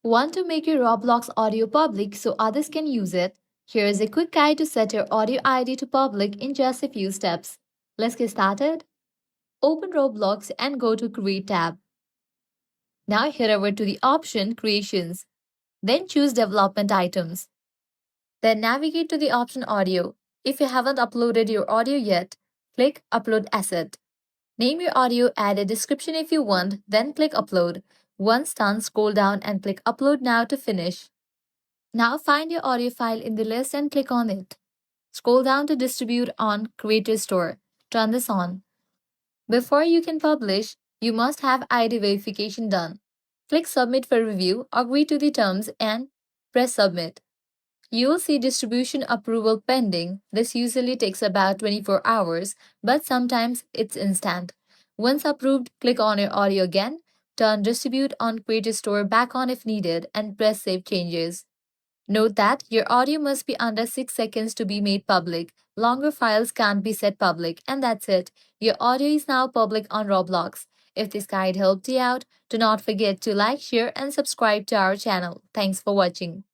Want to make your Roblox audio public so others can use it? Here is a quick guide to set your audio ID to public in just a few steps. Let's get started. Open Roblox and go to Create tab. Now head over to the option Creations. Then choose Development Items. Then navigate to the option Audio. If you haven't uploaded your audio yet, click Upload Asset. Name your audio, add a description if you want, then click Upload. Once done, scroll down and click Upload Now to finish. Now find your audio file in the list and click on it. Scroll down to Distribute on Creator Store. Turn this on. Before you can publish, you must have ID verification done. Click Submit for review, agree to the terms, and press Submit. You will see distribution approval pending. This usually takes about 24 hours, but sometimes it's instant. Once approved, click on your audio again, turn Distribute on Creator Store back on if needed, and press Save Changes. Note that your audio must be under 6 seconds to be made public. Longer files can't be set public, and that's it. Your audio is now public on Roblox. If this guide helped you out, do not forget to like, share, and subscribe to our channel. Thanks for watching.